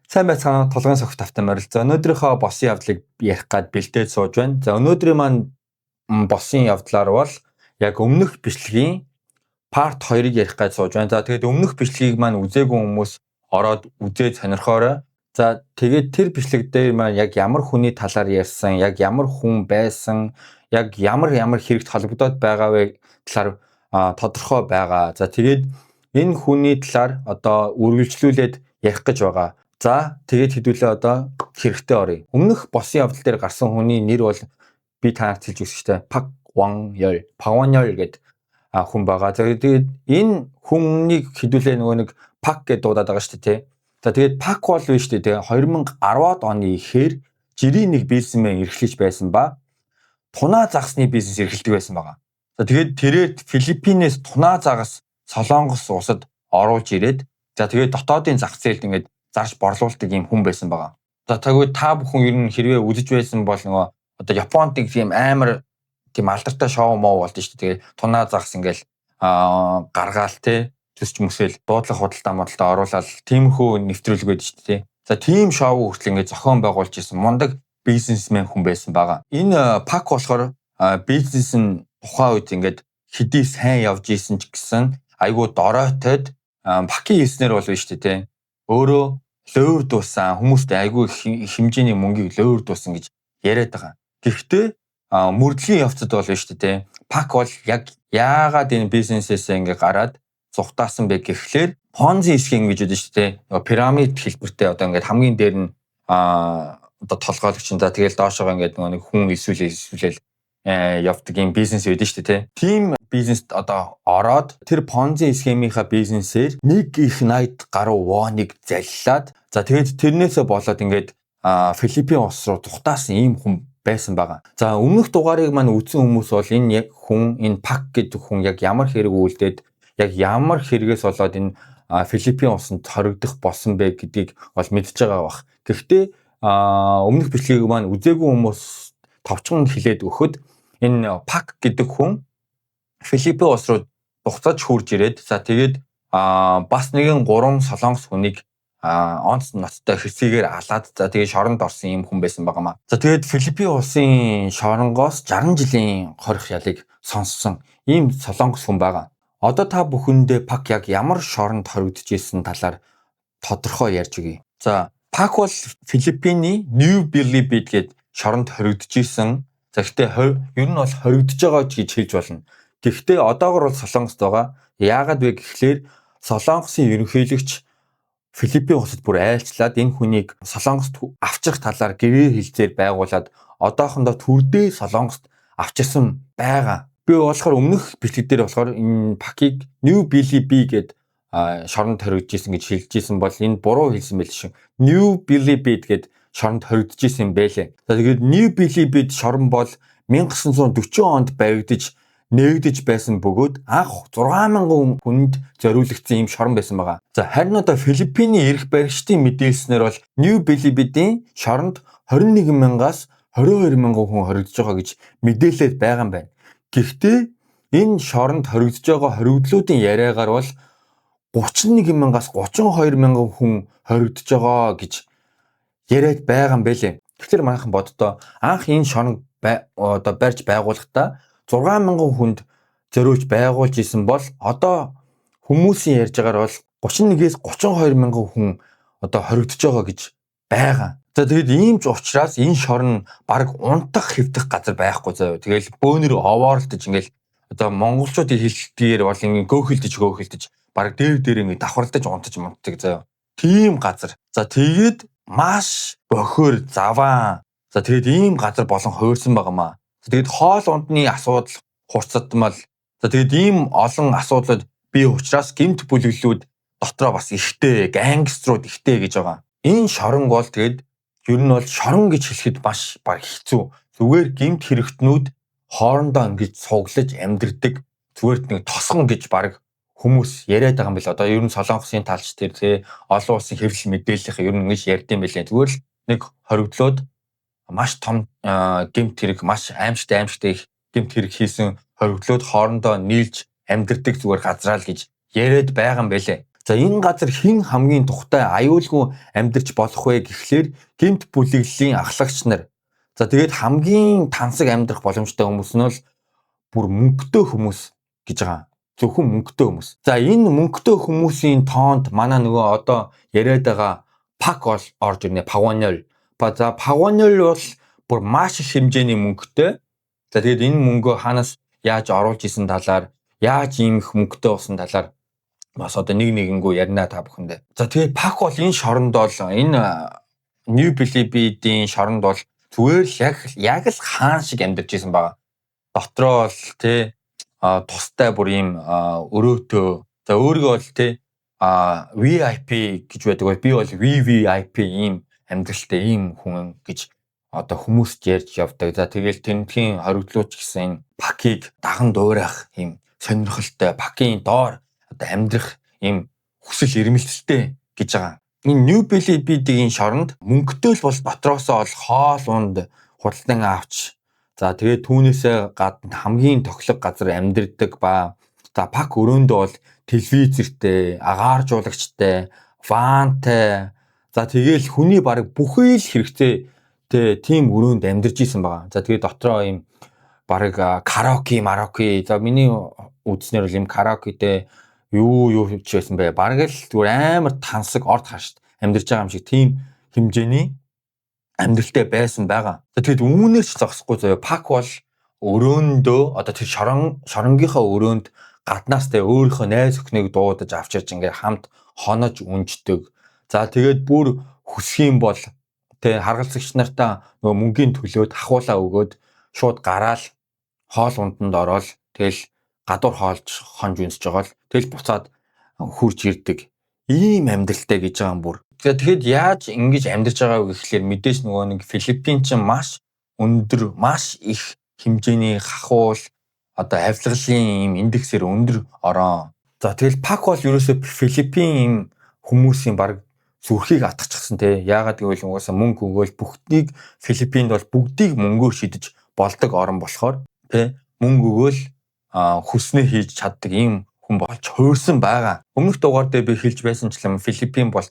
Сайн байцгаана толгойн согт автан морил. За өнөөдрийнхөө босын явдлыг ярих гад бэлдээд сууж байна. За өнөөдрийн маань босын явдлаар бол яг өмнөх бичлэгийн part 2-ыг ярих гад сууж байна. За тэгээд өмнөх бичлэгийг маань үзээгүй хүмүүс ороод үзээд сонирхоорой. За тэгээд тэр бичлэг дээр маань яг ямар хүний талаар ярьсан, яг ямар хүн байсан, яг ямар хэрэгт холбогдоод байгаа вэ талаар тодорхой байгаа. За тэгээд энэ хүний талаар одоо үргэлжлүүлээд ярих гэж байгаа. За тэгээд хэдүүлээ одоо хэрэгтэй оръё. Өмнөх босын явдал дээр гарсан хүний нэр бол би танарт хэлж өгсөн шүү дээ. Пак Ван Ёл гэдэг хүн байгаа. Тэгээд энэ хүнийг хэдүүлээ нөгөө нэг Пак гэдэг дуудаад байгаа шүү дээ. За тэгээд Пак бол биш шүү дээ. 2010-ад оны ихээр жирийн нэг бизнесмен эрхлэж байсан ба тунаа загасны бизнес эрхэлдэг байсан байгаа. За тэгээд тэрээр Филиппинээс тунаа загас Солонгос улсад оруулж ирээд за тэгээд дотоодын зах зээлд ингээд зарж борлуулдаг юм хүн байсан байгаа. За тэгвэл та бүхэн ер нь хэрвээ үзэж байсан бол нөгөө одоо Японд тийм амар тийм алдартай шоу муу болд нь шүү дээ. Тэгээд тунаа загас ингээл гаргаал те төсч мөсөл дуудлага худалдаа модалдаа оруулаад тиймэрхүү нэвтрүүлэг байдаг шүү дээ. За тийм шоу хүртэл ингээд зохион байгуулж исэн мундаг бизнесмен хүн байсан байгаа. Энэ Пак болохоор бизнес нь тухайн үед ингээд хэдий сайн явж исэн ч гэсэн айгүй доройтойд Пакийн хэлснээр бол биш шүү дээ. Өөрөө лөөр дуусан хүмүүст айгүй хэмжээний мөнгийг лөөр дуусан гэж яриад байгаа. Гэхдээ мөрдлөгийн явцад бол биш шүү дээ. Пак бол яг яагаад энэ бизнесээс ингээ гараад зүхтаасан бэ гэхлээр Понзи схем гэж үүдэн шүү дээ. Пирамид хэлбэртэй одоо ингээ хамгийн дээр нь одоо толгойлогч за тэгэл доошоо ингээ нэг хүн эсвэл явдаг юм бизнес үүдэн шүү дээ. Тийм бизнест одоо ороод тэр Понзи схемийнхаа бизнесээр 1.80 гаруй воныг заллаад за тэгээд тэрнээсээ болоод ингээд Филиппин улс руу тухтаасан ийм хүн байсан байгаа. За өмнөх дугаарыг маань үзсэн хүмүүс бол энэ яг хүн энэ Пак гэдэг хүн яг ямар хэрэг үйлдээд яг ямар хэрэгээс болоод энэ Филиппин улсанд хоригдох болсон бэ гэдгийг бол мэдж байгаа бах. Гэхдээ өмнөх бичлэгийг маань үзээгүй хүмүүс товчхон хэлээд өгөхөд энэ Пак гэдэг хүн Филиппин улс руу дугцаж хурж ирээд за тэгээд бас нэгэн 3 солонгос хүнийг онц ноцтой хэсгээр алаад за тэгээд шоронд орсон юм хүн байсан байгаамаа. За тэгээд Филиппин улсын шоронгоос 60 жилийн хорих ялыг сонссон ийм солонгос хүн байгаа. Одоо та бүхэндээ Пак яг ямар шоронд хоригдож исэн талаар тодорхой ярьж өгье. За Пак бол Филиппиний New Bilibid гээд шоронд хоригдож исэн. За гэхдээ ер нь бол хоригдож байгаа гэж хэлж болно. Гэхдээ одоогор бол Солонгост байгаа. Яагаад вэ гэхлээр Солонгосын ерөнхийлөгч Филиппин улсад бүр айлчлаад энэ хүнийг Солонгост авчрах талаар гэрээ хэлцээр байгуулад одоохондоо төрдөө Солонгост авчирсан байгаа. Би болохоор өмнөх бичлэг дээр болохоор энэ Пакийг New Bilibid гээд шоронд хоригдож исэн гэж хэлж исэн бол энэ буруу хэлсэн байл шүү. New Bilibid гээд шоронд хоригдож исэн байлээ. За тэгээд New Bilibid шорон бол 1940 онд баригдаж нээгдэж байсан бөгөөд анх 6,000 хүнд зориулагдсан юм шорон байсан байгаа. За харин одоо Филиппиний эрх баригчдын мэдээлснээр бол New Bilibid-ийн шоронд 21,000-аас 22,000 хүн хоригдож байгаа гэж мэдээлээд байгаа юм байна. Гэхдээ энэ шоронд хоригдож байгаа хоригдлуудын яриагаар бол 31,000-аас 32,000 хүн хоригдож байгаа гэж яриад байгаа юм байлээ. Тэгэхээр манайхан боддоо анх энэ шорон одоо барьж байгуулахдаа 6,000 хүнд зориулж байгуулж исэн бол одоо хүмүүсийн ярьж байгаагаар бол 31-ээс 32,000 хүн одоо хоригдож байгаа гэж байгаа. За тэгээд ийм ч учраас энэ шорон баг унтах хэвдэх газар байхгүй заяа. Тэгэл бөөнөр овооролдож ингээл одоо монголчуудын хэлтгээр бол ингээ хөөхөлдөж баг дээр ингээ давхарлаж унтаж мунтдаг заяа. Тийм газар. За тэгээд маш бохоор заваа. За тэгээд ийм газар болон хуурсан байгаамаа. Тэгээд хоол ундны асуудал хурцдмал. За тэгээд ийм олон асуудлууд бий учраас гэмт бүлэглүүд дотроо бас ихтэй, гангструуд ихтэй гэж байгаа. Энэ шорон бол тэгээд ер нь бол шорон гэж хэлэхэд маш баг хэцүү. Зүгээр гэмт хэрэгтнүүд хоорондоо ингэж цуглаж амьдэрдэг. Зүгээр нэг тосгон гэж баг хүмүүс яриад байгаа юм бэл. Одоо ер нь Солонгосын талч тэр тэ олон улсын хэвлэл мэдээллийнх ер нь ингэж ярьд юм бэлээ. Зүгээр л нэг хоригдлоод маш том гэмт хэрэг маш аимшигтай гэмт хэрэг хийсэн хоригдлоод хоорондоо нийлж амьдэрдэг зүгээр газраа л гэж яриад байгаа юм байлээ. За энэ газар хэн хамгийн тухтай аюулгүй амьдарч болох вэ гэхлээр гэмт бүлэглэлийн ахлагч нар. За тэгээд хамгийн тансаг амьдрах боломжтой хүмүүс нь бол бүр мөнгөтэй хүмүүс гэж байгаа. Зөвхөн мөнгөтэй хүмүүс. За энэ мөнгөтэй хүмүүсийн тоонд манай нөгөө одоо яриад байгаа пак орж ирнэ. Пагонол. За пагонол бол бүр маш их хэмжээний мөнгөтэй. За тэгээд энэ мөнгөө хаанаас яаж оруулж исэн талаар, яаж ийм их мөнгөтэй болсон талаар бас одоо нэгнгүү ярина та бүхэндээ. За тэгээд пак бол энэ шоронд бол энэ New Philippine шоронд бол зүгээр л яг л хаан шиг амьдарч исэн байгаа. Дотроо бол тустай бүр ийм өрөөтөө. За өөрийгөө бол VIP гэж байдаг бол би бол VVIP ийм амьдралтай ийм хүн гэж одоо хүмүүст ярьж явдаг. За тэгэл тэнхийн хоригдлууч гэсэн энэ пакийг даган дуурайх ийм сонирхолтой пакийн доор одоо амьдрах ийм хүсэл эрмэлзэлтэй гэж байгаа. Энэ New Philippine шоронд мөнгөтэй л бол дотроосоо бол хоол унд худалдан авч за тэгээд түүнээсээ гадна хамгийн тохилог газар амьдардаг ба за пак өрөөндөө бол телевизэртэй, агааржуулагчтай, вантай за тэгээд хүний бараг бүхий л хэрэгтэй тийм өрөөнд амьдарч исэн байгаа. За тэгээд дотроо ийм бараг караоке за миний үзснээр бол ийм караокетэй юу ч байсан бай. Бараг л зүгээр амар тансаг орд хашд амьдарч байгаа юм шиг тийм хэмжээний амьдралтай байсан байгаа. Тэгээд үүнээс ч зогсохгүй заяа пак бол өрөөндөө одоо тэр шоронгийнхаа өрөөнд гаднаас өөрийнхөө найз өхнийг дуудаж авчирч ингээ хамт хонож үнждэг. За тэгээд бүр хүсэх юм бол харгалзагч нартаа нөгөө мөнгөний төлөөд ахуулаа өгөөд шууд гараал хоол унданд ороод тэгэл гадуур хоолж хонж үнсэж байгаа л тэгэл буцаад хурж ирдэг. Ийм амьдралтай гэж байгаа юм бүр. Тэгэхэд яаж ингэж амьдарч байгааг гэхлээр мэдээж нөгөө нэг Филиппин ч маш өндөр, маш их хэмжээний хахуул одоо авилгалын ийм индексээр өндөр ороо. За тэгэл пак бол ерөөсөө Филиппин ийм хүмүүсийн баг зүрхийг атгачихсан яагаад гэвэл угаасаа мөнгө өгөөл бүгдийг Филиппинд бол бүгдийг мөнгөөр шидэж болдог орн болохоор мөнгө өгөөл хүснээ хийж чаддаг ийм хүн болж хуурсан байгаа. Өмнөх дугаар дээр би хэлж байсанчлан Филиппин бол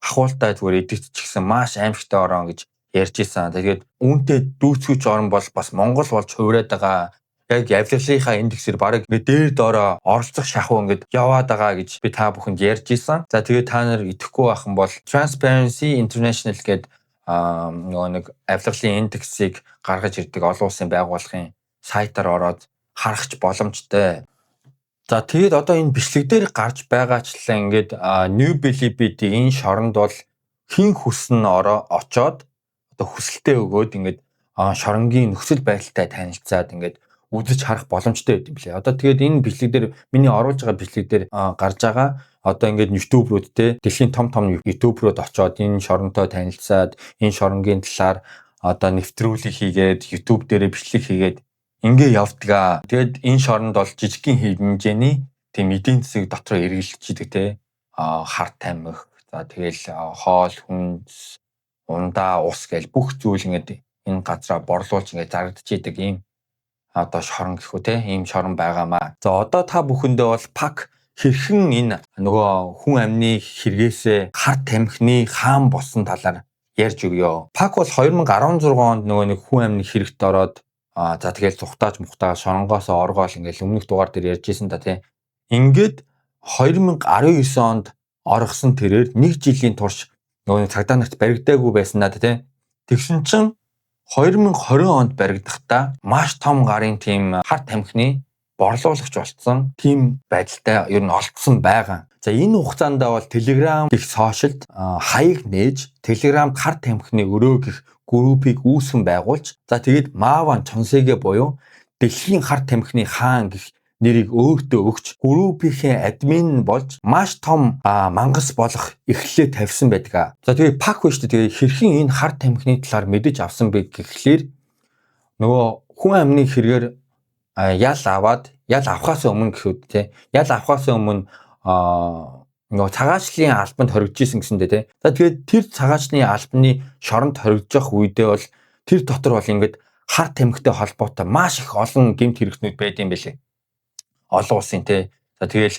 ахуултаа зүгээр эдэгтчихсэн маш аимшигтай орон гэж ярьж исэн. Тэгээд үүнтэй дүүцгүүч орн бол бас Монгол болж хувираад байгаа. Яг авилгалынхаа индексээр бараг дээр доороо оролцох шахуу ингээд яваад байгаа гэж би та бүхэнд ярьж исэн. За тэгээд та нар итгэхгүй байхан бол Transparency International гэдэг нөгөө нэг авилгалын индексийг гаргаж ирдэг олон улсын байгууллагын сайтаар ороод харах боломжтой. За тэгээд одоо энэ бичлэг дээр гарч байгаачлаа ингээд New Philippine энэ шоронд бол хин хүснэ очоод одоо хүсэлтээ өгөөд ингээд шоронгийн нөхцөл байдалтай танилцаад ингээд үзэж харах боломжтой байт юм билээ. Одоо тэгээд энэ бичлэг дээр миний оруулж байгаа бичлэг дээр гарч байгаа одоо ингээд YouTube-рууд дэлхийн том YouTube-рууд очоод энэ шоронтой танилцаад энэ шоронгийн талаар одоо нэвтрүүлэг хийгээд YouTube дээрээ бичлэг хийгээд ингээ явдгаа. Тэгэд энэ шоронд бол жижигхэн хэмжээний тийм эдийн засаг дотор эргэлж идэг харт тамхи. За тэгэл хоол, хүнс, ундаа, ус гээл бүх зүйл ингээд энэ газараа борлуулж ингээд зарагдаж идэг ийм одоо шорон гэхүү ийм шорон байгаамаа. За одоо та бүхэндээ бол пак хэрхэн энэ нөгөө хүн амны хэрэгээсээ харт тамхины хаан болсон талаар ярьж өгье. Пак бол 2016 онд нөгөө нэг хүн амны хэрэгт ороод за тэгэл цухтааж шоронгоос оргоол ингээл өмнөх дугаар дээр ярьжсэн ингээд 2019 онд оргосон тэрээр 1 жилийн турш нөгөө цагдаа нарт баригдаагүй байсан надад тэгсэн чинь 2020 онд баригдахдаа маш том гарын тийм харт тамхины борлуулагч болцсон тийм байдалтай ер нь олдсон байгаа. За энэ хугацаанд бол Telegram гэх сошиалд хаяг нээж Telegram харт тамхины өрөө гэх группийг үүсгэн байгуулж за тэгээд Маван Чонсэгэ буюу дэлхийн харт тамхины хаан гэх нэрийг өөртөө өгч группийнхээ админ болж маш том мангас болох эхлэлээ тавьсан байдаг. За тэгээд пак биш тэгээд хэрхэн энэ харт тамхины талаар мэдэж авсан бэ гэхлээр нөгөө хүн амны хэрэгээр ял авахаас өмнө ял авахаас өмнө нөгөө цагаачлалын албанд хоригдчихсэн гэсэндээ За тэгээд тэр цагаачлалын албаны шоронд хоригдох үедээ бол тэр дотор бол ингээд харт тамхитай холбоотой маш их олон гэмт хэрэгтнүүд байд юм байлээ. Олон улсын За тэгэл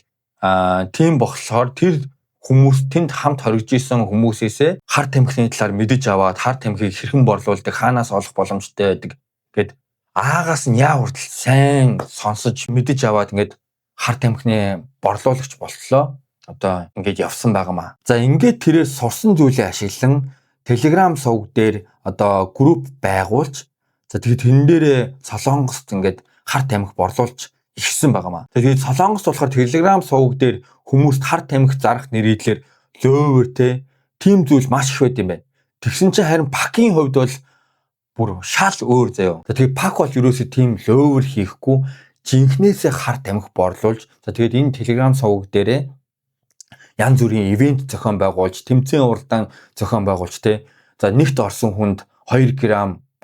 тийм болохоор тэр хүмүүс тэнд хамт хоригж исэн хүмүүсээсээ хар тамхины талаар мэдэж аваад хар тамхийг хэрхэн борлуулдаг, хаанаас олох боломжтой байдаг гэд аагаас нь яа хүртэл сайн сонсож мэдэж аваад ингээд хар тамхины борлуулагч болтлоо. Одоо ингээд явсан байгаамаа. За ингээд тэрээр сурсан зүйлээ ашиглан Telegram сувг дээр одоо групп байгуулж за тэгээд тэрэн дээрээ Солонгост ингээд хар тамхи борлуулж ихсэн байгаамаа. Тэгээд Солонгост болохоор Telegram сувг дээр хүмүүст хар тамхи зарах нэрийдлэр лөөвөртэй тийм зүйл маш их байд юм байна. Тэгсэн чинь харин пакийн хувьд бол бүр шал өөр заяа. Тэгээд пак бол ерөөсөө тийм лөөвөр хийхгүй жинхнээсээ хар тамхи борлуулж за тэгээд энэ Telegram сувг дээрээ янз бүрийн ивент зохион байгуулж, тэмцээн уралдаан зохион байгуулж те. За нэгт орсон хүнд 2 г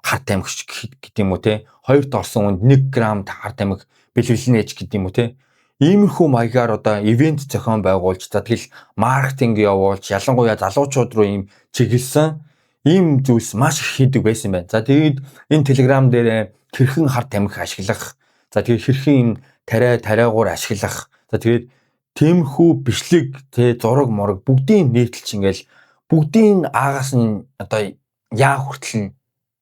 хар тамхи гэдэг юм уу те. Хоёрт орсон хүнд 1 г хар тамхи бэлгэлнэж гэдэг юм уу те. Иймэрхүү маягаар одоо ивент зохион байгуулж, за тэгэл маркетинг явуулж, ялангуяа залуучууд руу ийм чиглэсэн ийм зүйлс маш их хийдэг байсан байна. За тэгээд энэ Telegram дээр хэрхэн хар тамхи ашиглах, за тэгээд хэрхэн ийм тариагуур ашиглах, за тэгээд тиймэрхүү бичлэг тэ зураг морог бүгдийг нийтэлж ингээл бүгдийн аагаас нь одоо яа хүртэл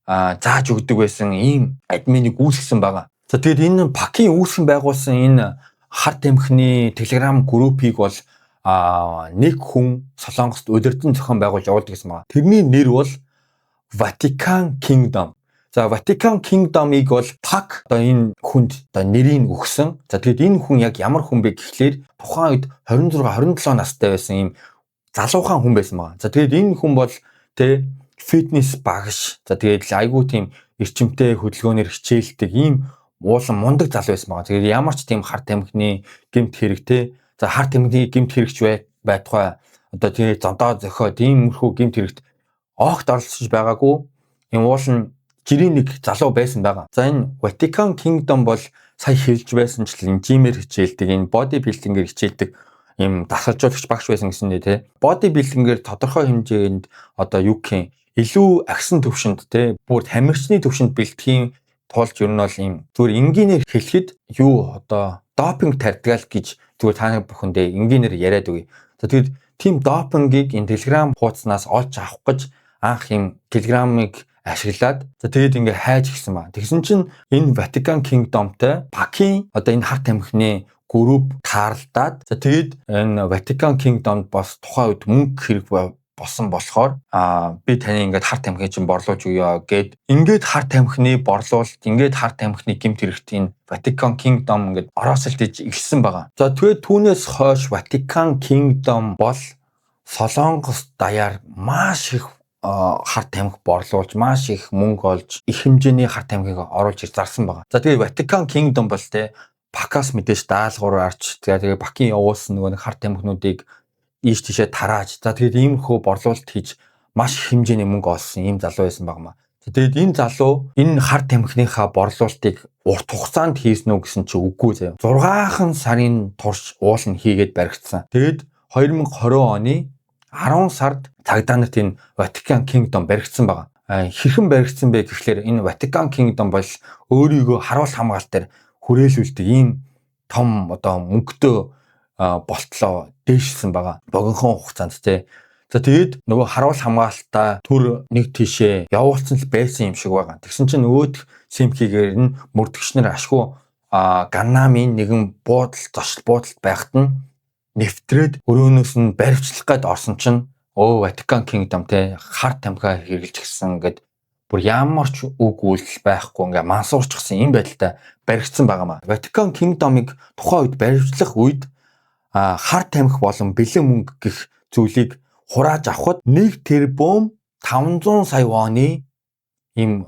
зааж өгдөг байсан ийм админыг үүсгэсэн байгаа. За тэгээд энэ пакийн үүсгэн байгуулсан энэ хар тамхины Telegram группийг бол нэг хүн Солонгост удирдан зохион байгуулж явуулдаг гэсэн байна. Тэрний нэр бол Vatican Kingdom. За Vatican Kingdom-ыг бол пак одоо энэ хүнд одоо нэрийг өгсөн. За тэгээд энэ хүн яг ямар хүн бэ гэхлээр тухайн үед 26 27 настай байсан ийм залуухан хүн байсан байна. За тэгээд энэ хүн бол тэ фитнес багш. За тэгээд айгүй тийм эрчимтэй хөдөлгөөнөөр хичээлдэг ийм уулан мундаг залуу байсан байна. Тэгээд ямар ч тийм хар тамхины гэмт хэрэгтэй. За хар тамхины гэмт хэрэгч байтугай одоо тэгээд зодоо зөхөө тиймэрхүү гэмт хэрэгт огт оролцож байгаагүй. Ийм уулан жирийн нэг залуу байсан байгаа. За энэ Vatican Kingdom бол сая хэлж байсанчлан жимээр хичээлдэг, энэ бодибилдингээр хичээлдэг ийм дасгалжуулагч багш байсан гэсэндээ те. Бодибилдингээр тодорхой хэмжээнд одоо юу гэх юм илүү агсан төвшөнд те бүр тамирчны төвшөнд бэлтгэхийн тулд ер нь бол ийм зүгээр энгийнээр хэлэхэд юу одоо допинг тардгаал гэж зүгээр та бүхэндээ энгийнээр яриад үгүй. За тэгээд тийм допингийг энэ Telegram хуудаснаас олж авах гэж анх ийм Telegram-ыг ашиглаад за тэгээд ингээ хайж гисэн ба. Тэгсэн чинь энэ Vatican Kingdom-тай пакийн одоо энэ хар тамхины групп таарлдаад за тэгээд энэ Vatican Kingdom-д бас тухайн үед мөнгө хэрэг болсон болохоор би таны ингээд хар тамхины чинь борлуулж өгье гэд ингээд хар тамхины борлуулалт ингээд хар тамхины гэмт хэрэгт энэ Vatican Kingdom ингээд ороосолт ихсэн байгаа. За тэгээд түүнээс хойш Vatican Kingdom бол Солонгос даяар маш их хар тамхи борлуулж маш их мөнгө олж их хэмжээний хар тамхиг оруулж зарсан байгаа. За тэгээд Vatican Kingdom бол те пакаас мэдээж даалгавар арч тэгээд пакийн явуулсан нөгөө хар тамхинуудыг ийш тийшээ тарааж за тэгээд иймэрхүү борлуулалт хийж маш их хэмжээний мөнгө олсон ийм залуу байсан багмаа. Тэгээд энэ залуу энэ хар тамхиныхаа борлуулалтыг урт хугацаанд хийсэн үү гэсэн чи үгүй заяа. 6 сарын турш уул нь хийгээд баригдсан. Тэгээд 2020 оны 10 сард цагдаа нарт энэ Vatican Kingdom баригдсан байгаа. Хэрхэн баригдсан бэ гэхлээр энэ Vatican Kingdom бол өөрийгөө харуул хамгаалтаар хүрээлүүлдэг ийм том одоо мөнгөтэй болтлоо дээшсэн байгаа. Богинохон хугацаанд те. За тэгээд нөгөө харуул хамгаалтаа төр нэг тийшээ явуулсан л байсан юм шиг байгаа. Тэгсэн чинь нөгөөд симхигээр нь мөрдөгчнөр ашгүй ганнамын нэгэн зочд буудалд байхад нь нэвтрээд өрөөнөөс нь баривчлах гээд орсон чинь Vatican Kingdom те хар тамхиа хэрэглэж гисэн гэд бүр ямар ч үг үйлдэл байхгүй ингээ мансуурчихсан юм байдалтай баригдсан байгаамаа. Vatican Kingdom-ыг тухайн үед баривчлах үед хар тамхи болон бэлэн мөнгө гэх зүйлийг хурааж авахд 1 тэрбум 500 сая воны ийм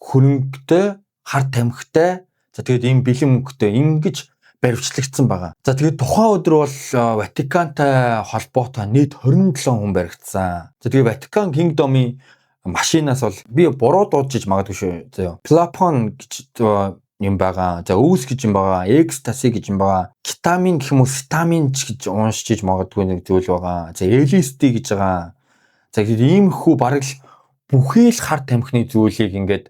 хөрөнгөтэй хар тамхитай за тэгээд ийм бэлэн мөнгөтэй ингэж баривчлагдсан байгаа. За тэгээд тухайн өдөр бол Ватикантай холбоотой нийт 27 хүн баригдсан. За тэгээд Vatican Kingdom-ийн машинаас бол би буруу дуудаж магадгүй шүү. За Плапон гэж юм байгаа. За өвс гэж юм байгаа. Экстаси гэж юм байгаа. Кетамин гэх юм уу, стамин гэж уншиж магадгүй нэг зүйл байгаа. За LSD гэж байгаа. За тэгээд иймэрхүү бараг л бүхий л хар тамхины зүйлийг ингээд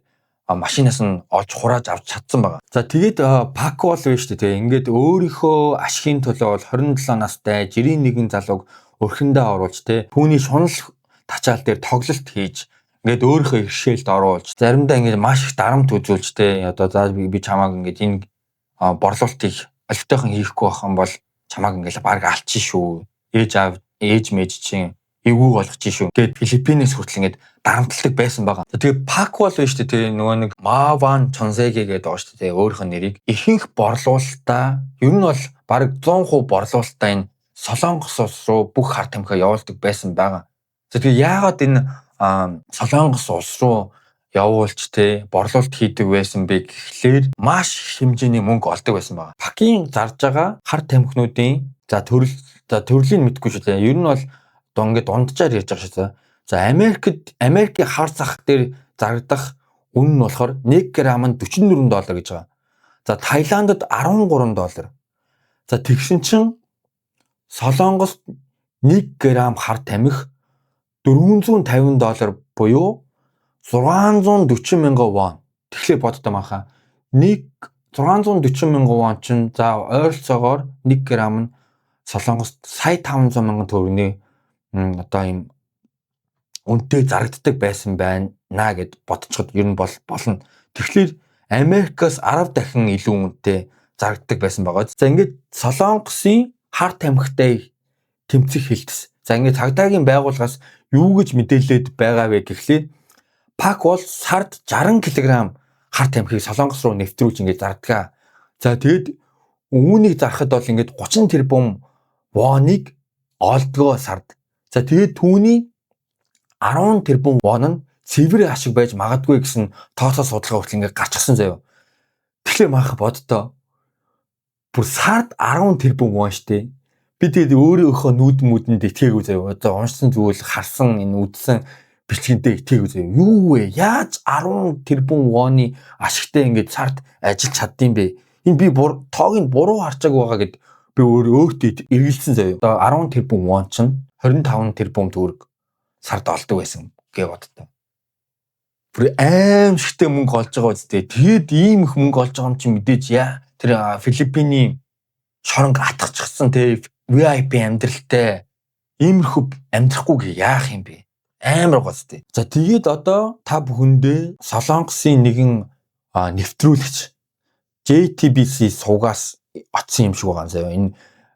машинаас нь олж хурааж авч чадсан байгаа. За тэгээд Пако бол биш үү те. Ингээд өөрийнхөө ашигын төлөө бол 27 настай жирийн нэгэн залууг өрхөндөө оруулж те. Түүний шунал тачаал дээр тоглолт хийж ингээд өөрийнхөө иргэшээлд оруулж заримдаа ингээд маш их дарамт үзүүлж те. Одоо за би чамааг ингээд энэ борлуулалтыг олигтойхон хийхгүй байх юм бол чамааг ингээд баг алчин шүү. Ээж мэж чинь эвгүй болгож шүү. Гэт Филиппинээс хүртэл ингээд дарамтлагдаг байсан байгаа. Тэгээ Пако бол биш үү нөгөө нэг Маван Чонзеге гэдэг байгаа шүү дээ. Өөрийнх нь нэрийг ихэнх борлуулалтаа ер нь бол баг 100% борлуулалтаа энэ Солонгос улс руу бүх хар тамхиа явуулдаг байсан байгаа. Тэгээ яагаад энэ Солонгос улс руу явуулж те борлуулалт хийдэг байсан бэ гэхлээр маш хэмжээний мөнгө олдог байсан байгаа. Пакийн зарж байгаа хар тамхинуудын төрлийн мэдгүй шүү дээ. Ер нь бол ингээд дунджаар ярьж байгаа шүү дээ. За Америкийн хар зах дээр зарагдах үн нь болохоор 1 грамм нь $44 гэж байгаа. За Таиландд $13. За тэгсэн чинь Солонгост 1 грамм хар тамхи $450 буюу 640 мянган вон. Тэгэхээр боддоо маха. 640 мянган вон чинь за ойролцоогоор 1 грамм нь Солонгост сая 500 мянган төгрөгийн одоо юм үнэтэй зарагддаг байсан байна гэд бодцоход ер нь болно. Тэгэхээр Америкаас 10 дахин илүү үнэтэй зарагддаг байсан байгаа. За ингээд Солонгосын хар тамхитай тэмцэх хэлтс. За ингээд цагдаагийн байгууллагаас юу гэж мэдээлээд байгаа вэ гэхлээр Пак бол сард 60 кг хар тамхиг Солонгос руу нэвтрүүлж ингээд зардаг. За тэгэд үүнийг зархад бол ингээд 30 тэрбум воныг олдгоо сард. За тэгээд түүний 10 тэрбум вон нь цэвэр ашиг байж магадгүй гэсэн тооцоо судалгаа хүртэл ингээд гарчихсан заяа. Тэгэхээр маах боддоо бүр сард 10 тэрбум вон штэ. Би тэгээд өөрийнхөө нүдэнд итгээгүй заяа. Одоо уншсан зүйл харсан энэ үдсэн бичлэгэнтэй итгээгүй заяа. Юу вэ? Яаж 10 тэрбум воны ашигтай ингээд сард ажиллаж чаддсан бэ? Энэ би тоог нь буруу харчааг байгаа гэд би өөртөө эргэлзсэн заяа. Одоо 10 тэрбум вон чинь 25 тэрбум төгрөг сард олдог байсан гэж боддоо. Бүр аимшигтэй мөнгө олж байгаа үстэй. Тэгээд ийм их мөнгө олж байгаа юм чи мэдээж тэр Филиппиний шоронг атгачихсан те VIP амьдралтай иймэрхүү амьдрахгүйг яах юм бэ? Амар гоцтой. За тэгээд одоо та бүхэндээ Солонгосын нэгэн нэвтрүүлэгч JTBC суугаас очсон юм шиг байгаа заяа. Энэ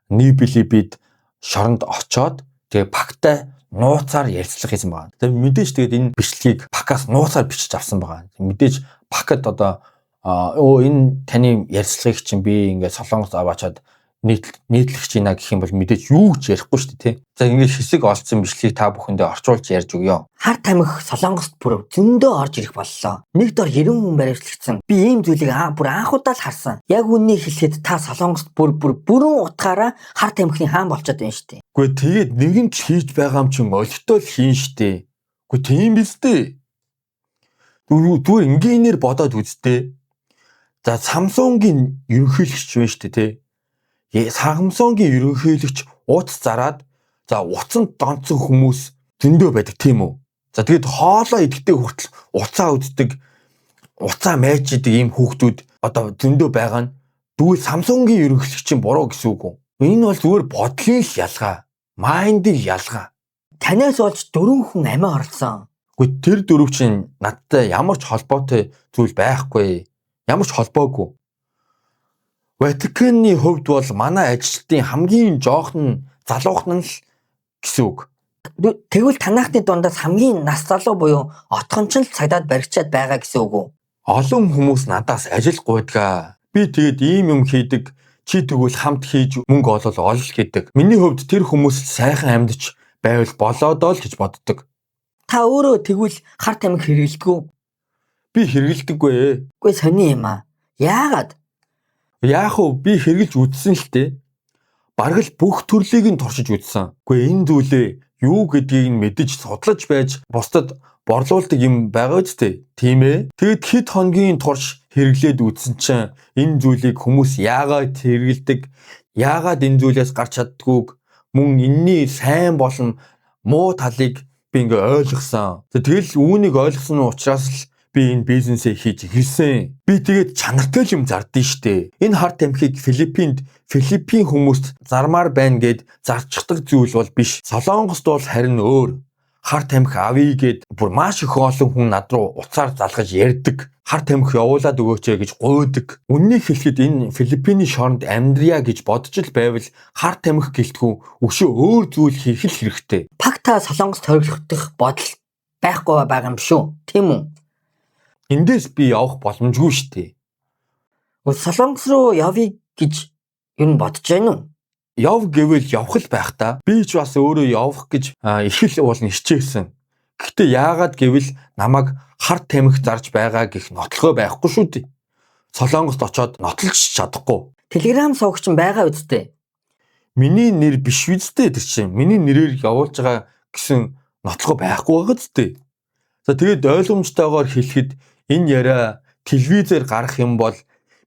Нибилибид шоронд очоод тэгээ Пактай нууцаар ярилцлага хийсэн байгаа. Тэгээ мэдээж тэгээд энэ бичлэгийг Пакаас нууцаар бичиж авсан байгаа. Мэдээж Пакад одоо энэ таны ярилцлагыг чинь би ингээд Солонгос аваачаад нийтлэгч ийна гэх юм бол мэдээж юу ч ярихгүй шүү дээ тий. За ингээд хэсэг олцсон бичлэгийг та бүхэндээ орчуулж ярьж өгье. Хар тамхи Солонгост бүр зөндөө орж ирэх боллоо. Нэг дор 90 хүн баривчлагдсан. Би ийм зүйлийг бүр анхудаа л харсан. Яг үннийг хэлэхэд та Солонгост бүрэн утгаараа хар тамхины хаан болчиход байна шүү дээ. Үгүй тэгээд нэгэн ч хийж байгаа юм чинь олигтой л хийн шүү дээ. Үгүй тийм биз дээ. Зүгээр инженеэр бодоод үзтээ. За Samsung-ийн ерөнхийлөгч байна шүү дээ тий. Samsung-ийн ерөнхийлөгч ууц зараад за уцанд донцсон хүмүүс зөндөө байдаг тийм үү. За тэгээд хоолоо идэхдээ хүртэл уцаа үздэг, уцаа майж идэг ийм хүүхдүүд одоо зөндөө байгаа нь дүүл Samsung-ийн ерөнхийлөгчийн буруу гэсэн үг үү? Энэ бол зүгээр бодлын л ялгаа, майндын ялгаа. Танаас олж 4 хүн амиа орлоо. Гэхдээ тэр дөрөв чинь надтай ямар ч холбоотой зүйл байхгүй. Ямар ч холбоогүй. Ватиканы хувьд бол манай ажилтны хамгийн жоохон залуухан л гэсэн үг. Тэгвэл танахны дундаас хамгийн нас залуу буюу отхон ч л цагдаад баригчаад байгаа гэсэн үг үү? Олон хүмүүс надаас ажил гуйдгаа. Би тэгээд ийм юм хийдэг. Чи тэгвэл хамт хийж мөнгө олол гэдэг. Миний хувьд тэр хүмүүс сайхан амьдч байвал болоодоо л гэж боддог. Та өөрөө тэгвэл хар тамхи хэрэглэдэг үү? Би хэрэглэдэггүй. Үгүй сони юм аа. Яагаад? Яах вэ? Би хэрэглэж үзсэн л дээ. Бараг л бүх төрлийг нь туршиж үзсэн. Үгүй энэ зүйлээ юу гэдгийг нь мэдэж судлаж байж бусдад борлуулдаг юм байгаа үстэй. Тийм ээ. Тэгэд хэд хоногийн турш хэрэглээд үзсэн чинь энэ зүйлийг хүмүүс яагаад хэрэглэдэг? Яагаад энэ зүйлээс гарч чаддгүйг мөн энэний сайн болон муу талыг би ингээ ойлгосон. Тэгэл үүнийг ойлгосон учраас л би энэ бизнесээ хийж эхэлсэн. Би тэгээд чанартай юм зардсан штэ. Энэ хар тамхиг Филиппин хүмүүст зармаар байна гэд зарчдаг зүйл бол биш. Солонгост бол харин өөр. Хар тамхи авъя гэд бүр маш их олон хүн над руу уцаар залгаж ярьдаг. Хар тамхи явуулаад өгөөч гэж гуйдаг. Үннийг хэлэхэд энэ Филиппиний шоронд амьдрья гэж бодож л байвал хар тамхи гэлтгүй өшөө өөр зүйл хийх л хэрэгтэй. Пакта Солонгост хориглох бодол байхгүй байгаа юм шүү. Тийм үү? Эндээс би явах боломжгүй штэ. Солонгос руу явъя гэж юу бодож байна уу? Яв гэвэл явах л байх та. Би ч бас өөрөө явах гэж их л болно хичээсэн. Гэхдээ яагаад гэвэл намайг хар тамхи зарж байгаа гэх нотлохоо байхгүй шүү дээ. Солонгост очоод нотолж чадахгүй. Телеграм суугч нь байгаа үсттэй. Миний нэр биш үсттэй тэр чинь. Миний нэрээр явуулж байгаа гэсэн нотлохоо байхгүй байгаа зү. За тэгээд ойлгомжтойгоор хэлэхэд энэ яриа телевизээр гарах юм бол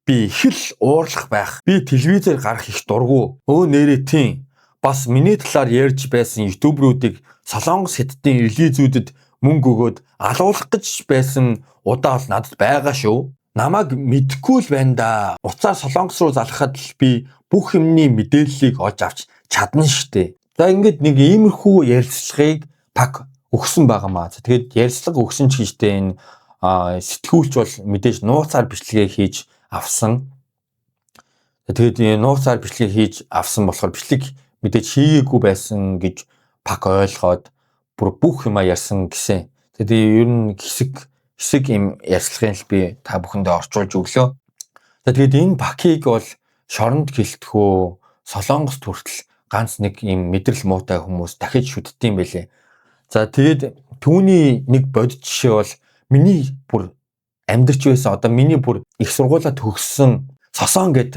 би их л уурлах байх. Би телевизээр гарах их дургу. Нэрээ тийм. Бас миний талаар ярьж байсан ютуберуудыг Солонгос хятадын релизүүдэд мөнгө өгөөд алуулах гэж байсан удаа бол надад байгаа шүү. Намайг мэдгүй л байна да. Уцаар Солонгос руу залхахад л би бүх юмны мэдээллийг олж авч чадна штэ. За ингээд нэг иймэрхүү ярилцлагыг пак өгсөн байгаамаа. Тэгээд ярилцлага өгсөн ч гэжтэй энэ сэтгүүлч бол мэдээж нууцаар бичлэгээ хийж авсан. Тэгээд энэ нууцаар бичлэг хийж авсан болохоор бичлэг мэдээж хийгээгүй байсан гэж пак ойлгоод бүр бүх юма ярьсан гэсэн. Тэгээд ер нь хэсэг юм ярьцлагын л би та бүхэндээ орчуулж өглөө. За тэгээд энэ пакийг бол шоронд гэлтгөө Солонгост хүртэл ганц нэг юм мэдрэл муутай хүмүүс дахиж шүтдэм байлээ. За тэгээд түүний нэг бодит жишээ бол миний бүр амьдарч байсан одоо миний бүр их сургуулаа төгссөн Сосон гэд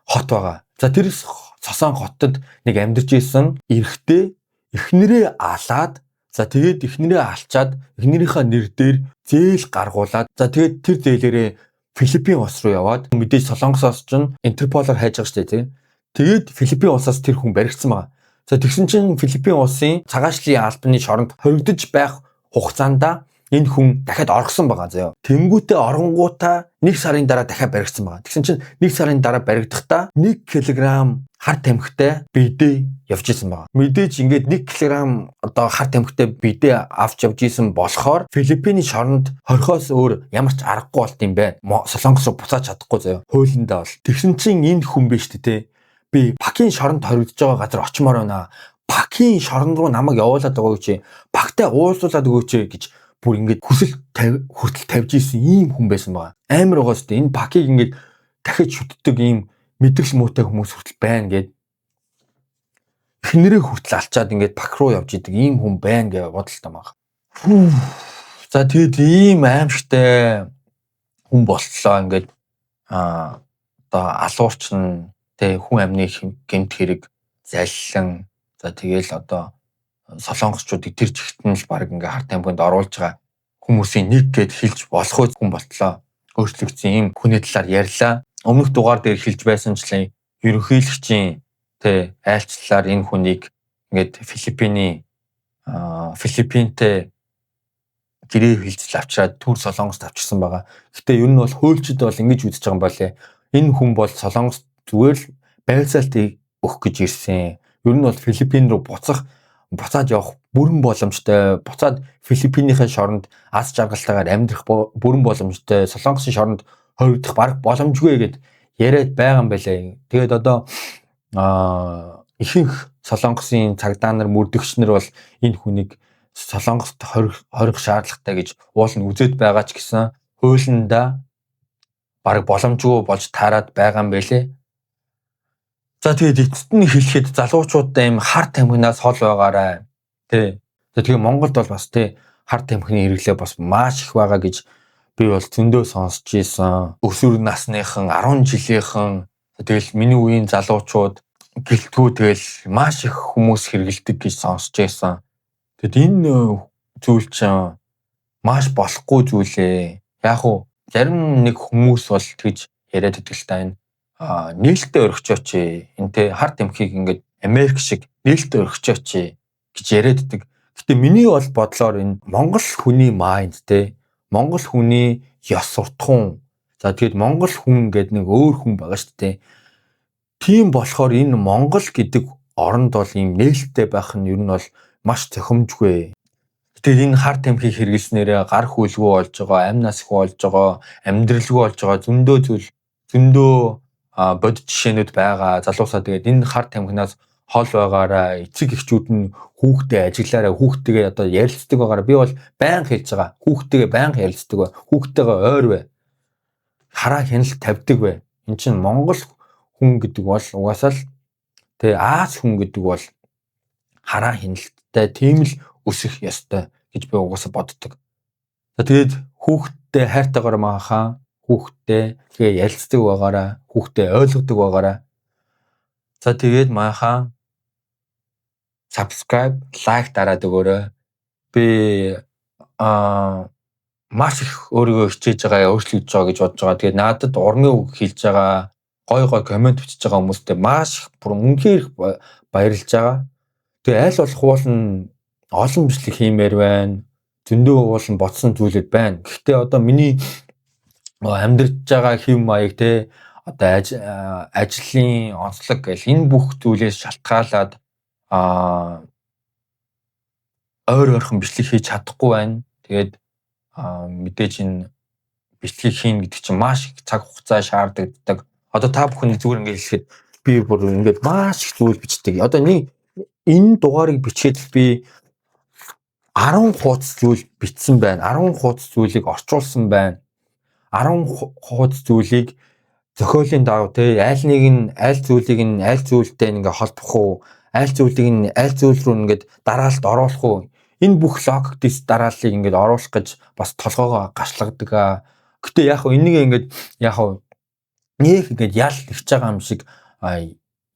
хот байгаа. За тэр Сосон хотод нэг амьдарч байсан эрэгтэй эхнэрээ алаад за тэгээд эхнэрээ алчаад эхнэрийнхээ нэр дээр зээл гаргуулад за тэгээд тэр зээлээрээ Филиппин улс руу яваад мэдээж Солонгосоос ч Интерполоор хайж байгаа шүү дээ. Тэгээд Филиппин улсаас тэр хүн баригдсан байгаа. За тэгсэн чинь Филиппин улсын цагаачлалын албаны шоронд хоригдож байх хугацаанд энэ хүн дахиад оргосон байгаа заяа. Тэнгүүтээ оронгуудаа 1 сарын дараа дахиад баригдсан байгаа. Тэгсэн чинь 1 сарын дараа баригдахдаа 1 кг хар тамхитай бидээ явж исэн байгаа. Мэдээж ингээд 1 кг одоо хар тамхитай бидээ авч явж исэн болохоор Филиппиний шоронд хорхоос өөр ямар ч аргагүй болт юм байна. Солонгос руу буцааж чадахгүй заяа. Хуулиндаа бол. Тэгсэн чинь энэ хүн биш тэ. Би Пакийн шоронд хоригдож байгаа газар очимоор байна. Пакийн шоронд руу намайг явуулаад байгаа гэж Пактай уулзуулаад өгөөч гэж бүр ингээд хүртэл тавьж исэн ийм хүн байсан байгаа. Амар байгаас тэ энэ Пакийг ингээд дахиж шүтдэг ийм мэдрэл муутай хүмүүс хүртэл байна гэд эхнэрээ хүртэл алчаад ингээд Пак руу явж идэг ийм хүн байна гэж бодолтой байгаа. За тэгээд ийм аимшигтай хүн болтлоо ингээд одоо алуурч нь тэ хүн амны гэмт хэрэг заллан за тэгээл одоо солонгосчуудыг тэр жигтэн л баг ингээ хар тамхинд оруулж байгаа хүмүүсийн нэг гэд хэлж болох хүн болтлоо. Өөрчлөгдсөн ийм хүний талаар ярьлаа. Өмнөх дугаар дээр хэлж байсанчлан ерөнхийлөгчийн тэ айлчлалаар энэ хүнийг ингээд Филиппинтэй гэрээ хилцэл авчираад түр Солонгост авчирсан байгаа. Гэтэ ер нь бол хуульчид бол ингэж үзэж байгаа юм байна. Энэ хүн бол Солонгост зүгээр л байцаалтыг өгөх гэж ирсэн. Ер нь бол Филиппин руу буцаад явах бүрэн боломжтой. Буцаад Филиппинийхээ шоронд аз жаргалтайгаар амьдрах бүрэн боломжтой. Солонгосын шоронд хоригдох бараг боломжгүй гэд яриад байгаа юм байлаа. Тэгээд одоо ихэнх Солонгосын цагдаа нар мөрдөгч нар бол энэ хүнийг Солонгост хорих шаардлагатай гэж уулын үзээд байгаа ч гэсэн хуулиндаа бараг боломжгүй болж таарад байгаа юм байлээ. За тэгээд эцэст нь хэлэхэд залуучуудаа юм хар тамхинаас хол байгаарай. Тэ. Тэгээ Монголд бол бас тэ хар тамхины хэрэглээ бас маш их байгаа гэж би бол зөндөө сонсч ийсэн. Өсвөр насныхан 10 жилийнхэн тэгэл миний үеийн залуучууд гэлтгүү тэгэл маш их хүмүүс хэрэгэлдэг гэж сонсч ийсэн. Тэгэд энэ зүйл чинь маш болохгүй зүйлээ. Яг уу зарим нэг хүмүүс бол тэгж яриад идэг л та энэ нээлттэй өргөчөөч энэ тэ хар тамхиг ингээд Америк шиг нээлттэй өргөчөөч гэж яриад идэг. Гэтэ миний бол бодлоор энэ Монгол хүний майнд тэ Монгол хүний ёс суртахуун. За тэгээд Монгол хүн гэдэг нэг өөр хүн байгаа шүү дээ. Тийм болохоор энэ Монгол гэдэг оронд бол ийм нээлттэй байх нь ер нь бол маш зохимжгүй. Тэгээд энэ хар тамхиг хэрэглэснээрээ гар хүлгүй болж байгаа, амь насгүй болж байгаа, амьдралгүй болж байгаа зөндөө бодит жишээнүүд байгаа. Залуусаа тэгээд энэ хар тамхинаас хол байгаараа эцэг эхчүүд нь хүүхдээ ажиглаараа хүүхдтэйгээ одоо ярилцдаг байгаараа би бол байнга хэлж байгаа. Хүүхдтэйгээ байнга ярилцдаг бай. Хүүхдтэйгээ ойр бай. Хараа хяналт тавьдаг бай. Энд чинь Монгол хүн гэдэг бол угаасаа л тэгээ Аз хүн гэдэг бол хараа хяналттай тийм л өсөх ёстой гэж би угаасаа боддог. За тэгээд хүүхдтэй хайртайгаар махаа хүүхдтэй тэгээ ярилцдаг байгаараа хүүхдтэй ойлгодог байгаараа. За тэгээд махаа subscribe, like дараад өгөөрэй. Би маш их өөрийгөө хичээж байгаа, өөрчлөгдөж байгаа гэж бодож байгаа. Тэгээд надад урны үг хэлж байгаа, гой комент бичиж байгаа хүмүүстээ маш их бүр үнэхээр их баярлж байгаа. Тэгээ аль болох уулын олон бичлэг хиймээр байна. Зөндөө уулын ботсон зүйлүүд байна. Гэхдээ одоо миний амьдрэж байгаа хэв маяг те одоо ажлын онцлог гэл энэ бүх зүйлээс шалтгаалаад ойрхон бичлэг хийж чадахгүй байна. Тэгээд мэдээж энэ бичлэг хийн гэдэг чинь маш их цаг хугацаа шаарддаг. Одоо та бүхэн зүгээр ингээд хэлэхэд би бүр ингээд маш их зүйл бичдэг. Одоо энэ дугаарыг бичээд би 10 хуудас зүйл бичсэн байна. 10 хуудас зүйлийг орчуулсан байна. 10 хуудас зүйлийг зохиолын дагуу те аль зүйлийг аль зүйлтэй ингээ холбох уу? Аль зүйлийг аль зүйл рүү ингээд дараалт оруулах уу? Энэ бүх логик дэс дарааллыг ингээд оруулах гэж бас толгоогоо гашлагдаг. Гэтэ яг хөө энийг ингээд яг хөө нэг ингээд ял ихж байгаа юм шиг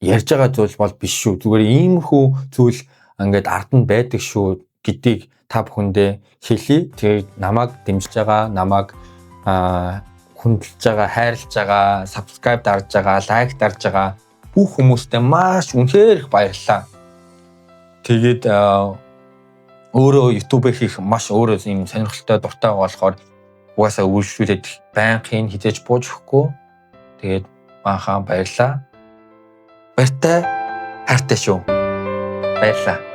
ярьж байгаа зүйл бол биш шүү. Зүгээр иймэрхүү зүйл ингээд ард нь байдаг шүү гэдгийг та бүхэндээ хэлье. Тэгээд намайг дэмжиж байгаа, намайг хүндэлж байгаа, хайрлаж байгаа, subscribe дарж байгаа, like дарж байгаа бүх хүмүүстээ маш үнэхээр их баярлалаа. Тэгээд өөрөө YouTube хийх маш өөрөө юм сонирхолтой дуртай болохоор угаасаа үйлчлүүлээд байнгын хизээж бууж өгөхгүй. Тэгээд махаа баярлалаа. Баяртай хайртай шүү. Баярлалаа.